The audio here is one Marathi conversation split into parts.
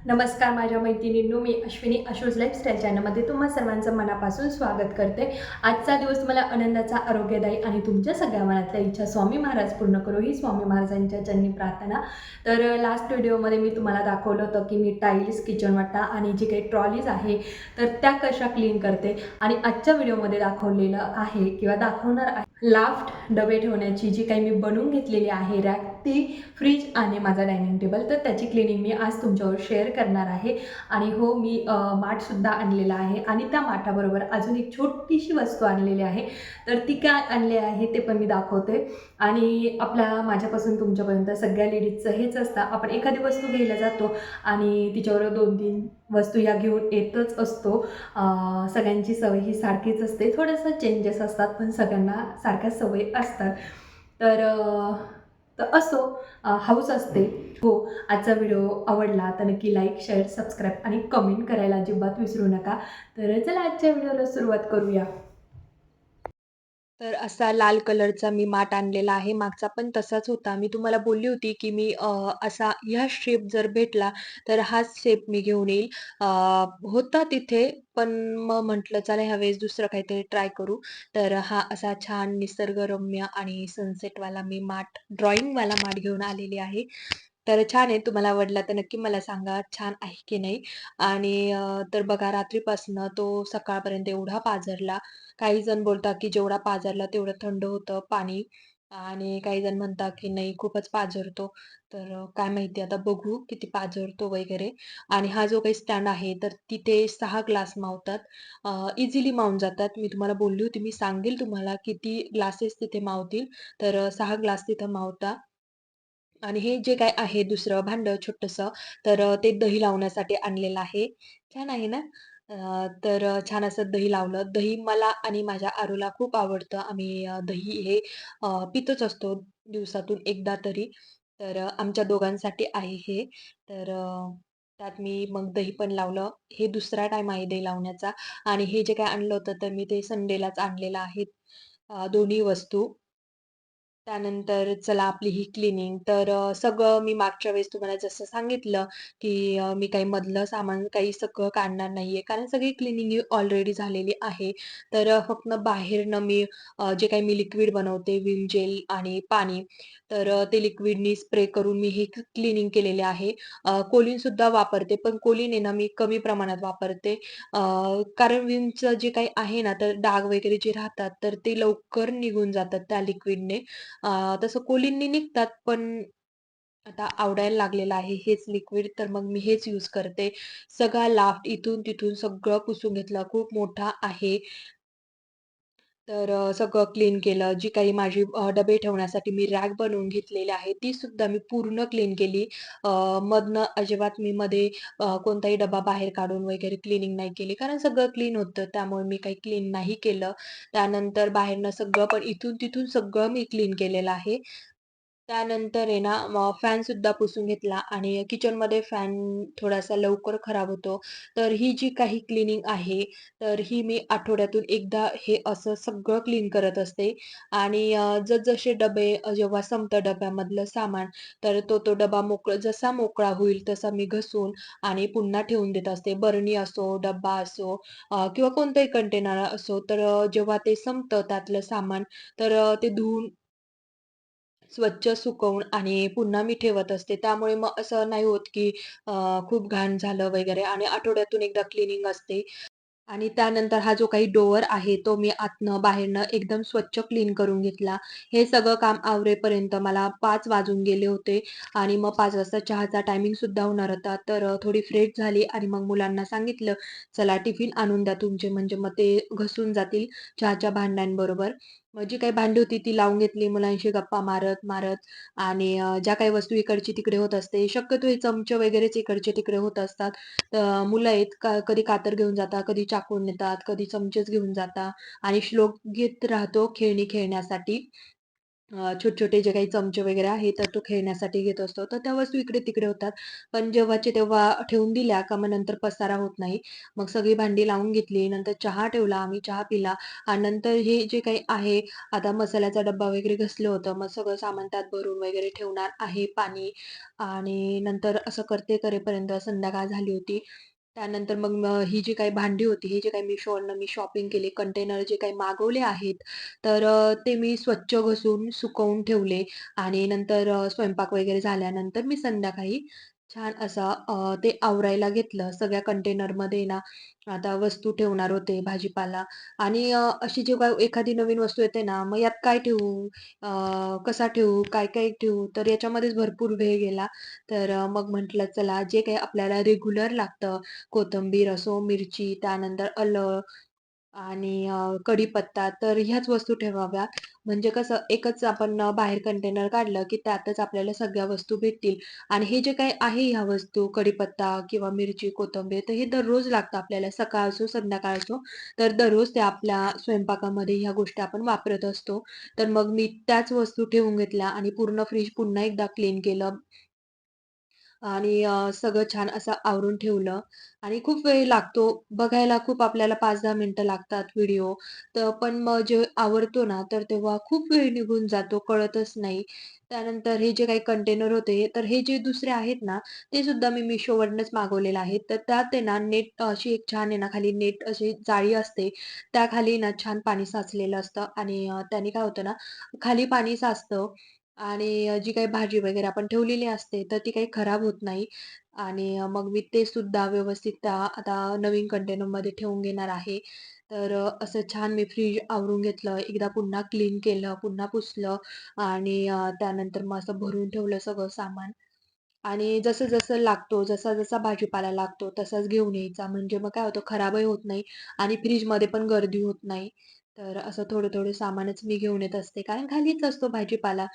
नमस्कार माझ्या मैत्रिणींनो, मी अश्विनी आशूज लाईफस्टाईल चॅनलमध्ये तुम्हा सर्वांचं मनापासून स्वागत करते. आजचा दिवस मला आनंदाचा, आरोग्यदायी आणि तुमच्या सगळ्या मनातल्या इच्छा स्वामी महाराज पूर्ण करो ही स्वामी महाराजांच्या चरणी प्रार्थना. तर लास्ट व्हिडिओमध्ये मी तुम्हाला दाखवलं होतं की मी टाईल्स, किचन वाटा आणि जी काही ट्रॉलीज आहे तर त्या कशा क्लीन करते. आणि आजच्या व्हिडिओमध्ये दाखवलेलं आहे किंवा दाखवणार आहे लाफ्ट डबे ठेवण्याची जी काही मी बनवून घेतलेली आहे रॅक, ती फ्रीज आणि माझा डायनिंग टेबल, तर त्याची क्लिनिंग मी आज तुमच्यावर शेअर करणार आहे. आणि हो, मी माठसुद्धा आणलेला आहे आणि त्या माठाबरोबर अजून एक छोटीशी वस्तू आणलेली आहे. तर ती काय आणली आहे ते पण मी दाखवते. आणि माझ्यापासून तुमच्यापर्यंत सगळ्या लेडीजचं हेच असतं, आपण एखादी वस्तू घ्यायला जातो आणि तिच्याबरोबर 2-3 वस्तू या घेऊन येतच असतो. सगळ्यांची सवय ही सारखीच असते, थोडंसं चेंजेस असतात पण सगळ्यांना सारख्या सवयी असतात. तर तर असो, हौस असते. हो, आजचा व्हिडिओ आवडला तर नक्की लाईक, शेअर, सबस्क्राईब आणि कमेंट करायला अजिबात विसरू नका. तर चला आजच्या व्हिडिओला सुरुवात करूया. तर असा लाल कलरचा मी माठ आणलेला आहे. मागचा पण तसाच होता. मी तुम्हाला बोलली होती, की मी असा ह्या शेप जर भेटला, तर हाच शेप मी घेऊन येईल. अ, होता तिथे, पण मग म्हटलं चला ह्यावेळेस दुसरं काहीतरी ट्राय करू. तर हा असा छान निसर्गरम्य आणि सनसेटवाला मी ड्रॉइंगवाला माठ घेऊन आलेली आहे. तर छान आहे. तुम्हाला आवडला तर नक्की मला सांगा, छान आहे की नाही? आणि तर बघा रात्रीपासनं तो सकाळपर्यंत एवढा पाझरला. काही जण बोलतात, की जेवढा पाझरला तेवढं थंड होतं पाणी आणि काही जण म्हणतात, की नाही खूपच पाझरतो. तर काय माहिती आता बघू किती पाझरतो वगैरे. आणि हा जो काही स्टँड आहे, तर तिथे 6 ग्लास मावतात. इझिली मावून जातात. मी तुम्हाला बोलली होती, मी सांगेल तुम्हाला किती ग्लासेस तिथे मावतील. तर 6 ग्लास तिथं मावतात. आणि हे जे काय आहे दुसरं भांडं छोटंसं, तर ते दही लावण्यासाठी आणलेलं आहे. छान आहे ना? तर छान असं दही लावलं. दही मला आणि माझ्या आरूला खूप आवडतं. आम्ही दही हे पितच असतो दिवसातून एकदा तरी. तर आमच्या दोघांसाठी आहे हे. तर त्यात मी मग दही पण लावलं. हे दुसरा टाईम आहे दही लावण्याचा. आणि हे जे काही आणलं होतं, तर मी ते संडेलाच आणलेलं आहे. दोन्ही वस्तू. त्यानंतर चला आपली ही क्लीनिंग. तर सगळं मी मागच्या वेळेस तुम्हाला जसं सांगितलं, की मी काही मधलं सामान काही सगळं काढणार नाहीये, कारण सगळी क्लीनिंग ही ऑलरेडी झालेली आहे. तर फक्त बाहेरनं मी जे काही मी लिक्विड बनवते, विम जेल आणि पाणी, तर ते लिक्विडनी स्प्रे करून मी ही क्लीनिंग केलेली आहे. कोलीनसुद्धा वापरते, पण कोलीन आहे ना मी कमी प्रमाणात वापरते. अ, कारण विमचं जे काही आहे ना, तर डाग वगैरे जे राहतात, तर ते लवकर निघून जातात त्या लिक्विडने. तसं कोलींनी निघतात, पण आता आवडायला लागलेलं आहे हेच लिक्विड, तर मग मी हेच यूज करते. सगळा लाफ्ट इथून-तिथून सगळं पुसून घेतलं. खूप मोठा आहे. तर सगळं क्लीन केलं. जी काही माझी डबे ठेवण्यासाठी मी रॅक बनवून घेतलेली आहे, ती सुद्धा मी पूर्ण क्लीन केली. अ, मधनं अजिबात मी मध्ये कोणताही डबा बाहेर काढून वगैरे क्लीनिंग नाही केली. कारण सगळं क्लीन होतं, त्यामुळे मी काही क्लीन नाही केलं. त्यानंतर बाहेरनं सगळं पण इथून-तिथून सगळं मी क्लीन केलेलं आहे. त्यानंतर आहे ना, फॅनसुद्धा पुसून घेतला आणि किचनमध्ये फॅन थोडासा लवकर खराब होतो. तर ही जी काही क्लीनिंग आहे, तर ही मी आठवड्यातून एकदा हे असं सगळं क्लीन करत असते. आणि जसजसे डबे जेव्हा संपतं डब्यामधलं सामान, तर तो डबा जसा मोकळा होईल तसा मी घासून आणि पुन्हा ठेवून देत असते. बरणी असो, डब्बा असो किंवा कोणतंही कंटेनर असो, तर जेव्हा ते संपतं त्यातलं सामान, तर ते धुवून स्वच्छ सुकवून आणि पुन्हा मी ठेवत असते. त्यामुळे मग असं नाही होत, की अ, खूप घाण झालं वगैरे. आणि आठवड्यातून एकदा क्लीनिंग असते. आणि त्यानंतर हा जो काही डोअर आहे, तो मी आतनं बाहेरनं एकदम स्वच्छ क्लीन करून घेतला. हे सगळं काम आवरेपर्यंत मला 5 वाजून गेले होते. आणि मग 5 वाजता चहाचा टायमिंग सुद्धा होणार होता. तर थोडी फ्रेश झाली आणि मग मुलांना सांगितलं, "चला टिफिन आणून द्या तुमचे, म्हणजे मग ते घसून जातील चहाच्या भांड्यांबरोबर." मग जी काही भांडी होती ती लावून घेतली मुलांशी गप्पा मारत-मारत. आणि ज्या काही वस्तू इकडची-तिकडे होत असते, शक्यतो हे चमचे वगैरेच इकडचे-तिकडे होत असतात. मुलं आहेत कधी कातर घेऊन जातात, कधी चाकू नेतात, कधी चमचेच घेऊन जातात आणि श्लोक घेत राहतो खेळणी खेळण्यासाठी. छोटे-छोटे जे काही चमचे वगैरे आहेत, तर तो खेळण्यासाठी घेत असतो. तर त्या वस्तू इकडे-तिकडे होतात. पण जेव्हाच्या तेव्हा ठेवून दिल्या का मग नंतर पसारा होत नाही. मग सगळी भांडी लावून घेतली. नंतर चहा ठेवला, आम्ही चहा पिला आणि नंतर हे जे काही आहे, आता मसाल्याचा डब्बा वगैरे घासलं होतं. मग सगळं सामान त्यात भरून वगैरे ठेवणार आहे, पाणी आणि नंतर असं करते करेपर्यंत संध्याकाळ झाली होती. त्यानंतर मग ही जी काही भांडी होती, ही जी काही Mishoवरनं मी शॉपिंग केली, कंटेनर जे काही मागवले आहेत, तर ते मी स्वच्छ घासून सुकवून ठेवले आणि नंतर स्वयंपाक वगैरे झाल्यानंतर मी संध्याकाळी छान असा ते आवरायला घेतलं. सगळ्या कंटेनरमध्ये ना आता वस्तू ठेवणार होते, भाजीपाला आणि अशी जेव्हा एखादी नवीन वस्तू येते ना, मग यात काय ठेवू? अ, कसा ठेवू? काय-काय ठेवू? तर याच्यामध्येच भरपूर वेळ गेला. तर मग म्हटलं चला जे काही आपल्याला रेग्युलर लागतं, कोथिंबीर असो, मिरची, त्यानंतर आलं आणि कढीपत्ता तर ह्याच वस्तू ठेवाव्या. म्हणजे कसं एकच आपण बाहेर कंटेनर काढलं, की त्यातच आपल्याला सगळ्या वस्तू भेटतील आणि हे जे काही आहे ह्या वस्तू कढीपत्ता किंवा मिरची, कोथिंबीर तर हे दररोज लागतं आपल्याला सकाळ असो, संध्याकाळ असो. तर दररोज त्या आपल्या स्वयंपाकामध्ये ह्या गोष्टी आपण वापरत असतो. तर मग मी त्याच वस्तू ठेवून घेतल्या आणि पूर्ण फ्रिज पुन्हा एकदा क्लीन केलं. आणि सगळं छान असं आवरून ठेवलं आणि खूप वेळ लागतो. बघायला खूप आपल्याला 5-10 मिनिटं लागतात व्हिडिओ. तर पण मग जे आवरतो ना, तर तेव्हा खूप वेळ निघून जातो, कळतच नाही. त्यानंतर हे जे काही कंटेनर होते, तर हे जे दुसरे आहेत ना, ते सुद्धा मी Mishoवरूनच मागवलेले आहेत. तर त्यात आहे ना, नेट अशी एक छान आहे ना, खाली नेट अशी जाळी असते. त्याखाली ना छान पाणी साचलेलं असतं आणि त्याने काय होतं ना, खाली पाणी साचतं आणि जी काही भाजी वगैरे आपण ठेवलेली असते, तर ती काही खराब होत नाही आणि मग मी ते सुद्धा व्यवस्थित त्या आता नवीन कंटेनरमध्ये ठेवून घेणार आहे. तर असं छान मी फ्रिज आवरून घेतलं. एकदा पुन्हा क्लीन केलं, पुन्हा पुसलं आणि त्यानंतर मग असं भरून ठेवलं सगळं सामान. आणि जसं-जसं लागतो, जसा-जसा भाजीपाला लागतो तसाच घेऊन यायचा. म्हणजे मग काय होतं खराबही होत नाही आणि फ्रिजमध्ये पण गर्दी होत नाही. तर असं थोडं-थोडं सामानच मी घेऊन येत असते. कारण खालीच असतो भाजीपाला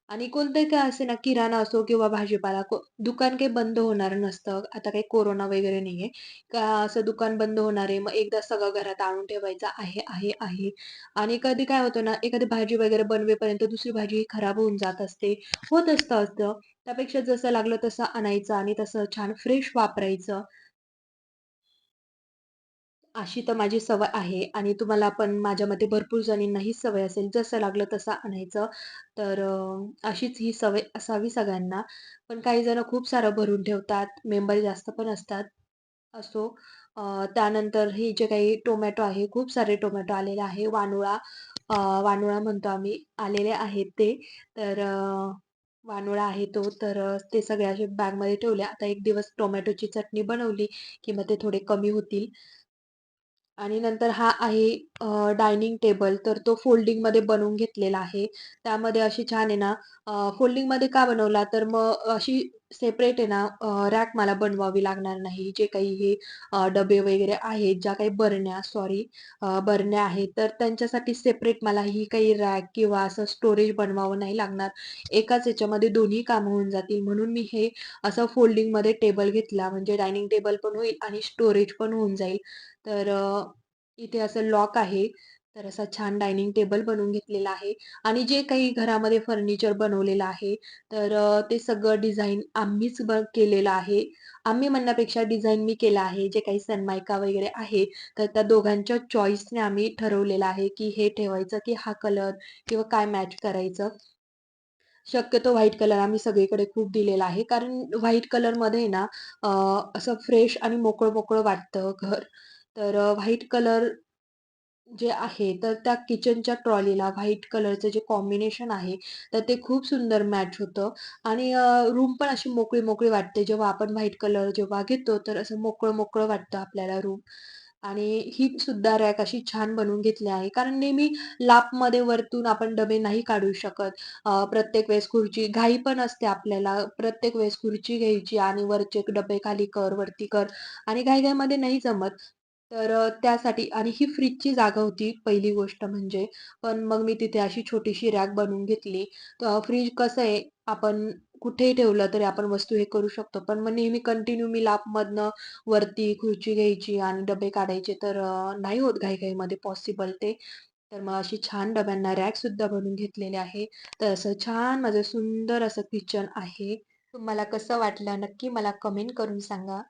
आणि कोणतंही काय असे ना किराणा असो किंवा भाजीपाला दुकान काही बंद होणार नसतं. आता काही कोरोना वगैरे नाहीये. का असं दुकान बंद होणार आहे, मग एकदा सगळं घरात आणून ठेवायचं आहे. आणि कधी काय होतं ना, एखादी भाजी वगैरे बनवेपर्यंत दुसरी भाजी खराब होऊन जात असते. होत असतं. त्यापेक्षा जसं लागलं तसं आणायचं आणि तसं छान फ्रेश वापरायचं. अशी तर माझी सवय आहे आणि तुम्हाला पण माझ्या मते भरपूर जणींना ही सवय असेल, जसं लागलं तसं आणायचं. तर अशीच ही सवय असावी सगळ्यांना. पण काही जण खूप सारं भरून ठेवतात, मेंबर जास्त पण असतात. असो. त्यानंतर हे जे काही टोमॅटो आहे, खूप सारे टोमॅटो आलेले आहे. वानुळा म्हणतो आम्ही, आलेले आहेत ते. तर वानुळा आहे तो, तर ते सगळे असे बॅगमध्ये ठेवले. आता एक दिवस टोमॅटोची चटणी बनवली, की मग ते थोडे कमी होतील. आणि नंतर हा आहे डायनिंग टेबल तर तो फोल्डिंगमध्ये बनवून घेतलेला आहे. त्यामध्ये अशी छान आहे ना फोल्डिंगमध्ये का बनवला तर मग अशी सेपरेट आहे ना रॅक मला बनवावी लागणार नाही. जे काही हे डबे वगैरे आहेत, ज्या काही बरण्या सॉरी बरण्या आहेत, तर त्यांच्यासाठी सेपरेट मला ही काही रॅक किंवा असं स्टोरेज बनवावं नाही लागणार. एकाच ह्याच्यामध्ये दोन्ही कामं होऊन जातील. म्हणून मी हे असं फोल्डिंगमध्ये टेबल घेतला म्हणजे डायनिंग टेबल पण होईल आणि स्टोरेज पण होऊन जाईल. तर इथे असं लॉक आहे. तर असा छान डायनिंग टेबल बनवून घेतलेला आहे आणि जे काही घरामध्ये फर्निचर बनवलेलं आहे, तर ते सगळं डिझाइन आम्हीच केलेलं आहे. आम्ही म्हणण्यापेक्षा डिझाइन मी केलं आहे. जे काही सनमायका वगैरे आहे, तर त्या दोघांच्या चॉईसने आम्ही ठरवलेलं आहे, की हे ठेवायचं, की हा कलर किंवा काय मॅच करायचं. शक्यतो व्हाईट कलर आम्ही सगळीकडे खूप दिलेला आहे. कारण व्हाईट कलरमध्ये ना अ, असं फ्रेश आणि मोकळं-मोकळं वाटतं घर. तर व्हाईट कलर जे आहे, तर त्या किचनच्या ट्रॉलीला व्हाईट कलरचं जे कॉम्बिनेशन आहे, तर ते खूप सुंदर मॅच होतं आणि रूम पण अशी मोकळी-मोकळी वाटते. जेव्हा आपण व्हाईट कलर जेव्हा घेतो, तर असं मोकळं-मोकळं वाटतं आपल्याला रूम आणि ही सुद्धा रॅक अशी छान बनवून घेतली आहे. कारण नेहमी लापमध्ये वरतून आपण डबे नाही काढू शकत. प्रत्येक वेळेस खुर्ची घाई पण असते आपल्याला. प्रत्येक वेळेस खुर्ची घ्यायची आणि वरचे डबे खाली कर, वरती कर आणि घाई-घाईमध्ये नाही जमत. तर त्यासाठी आणि ही फ्रिजची जागा होती पहिली गोष्ट म्हणजे. पण मग मी तिथे अशी छोटीशी रॅक बनवून घेतली. तर फ्रिज कसं आहे, आपण कुठेही ठेवलं तरी आपण वस्तू हे करू शकतो. पण मग नेहमी कंटिन्यू मी लापमधनं वरती खुर्ची घ्यायची आणि डबे काढायचे तर नाही होत घाई-घाईमध्ये पॉसिबल ते. तर मग अशी छान डब्यांना रॅकसुद्धा बनवून घेतलेले आहे. तर असं छान माझं सुंदर असं किचन आहे. तुम्हाला कसं वाटलं नक्की मला कमेंट करून सांगा.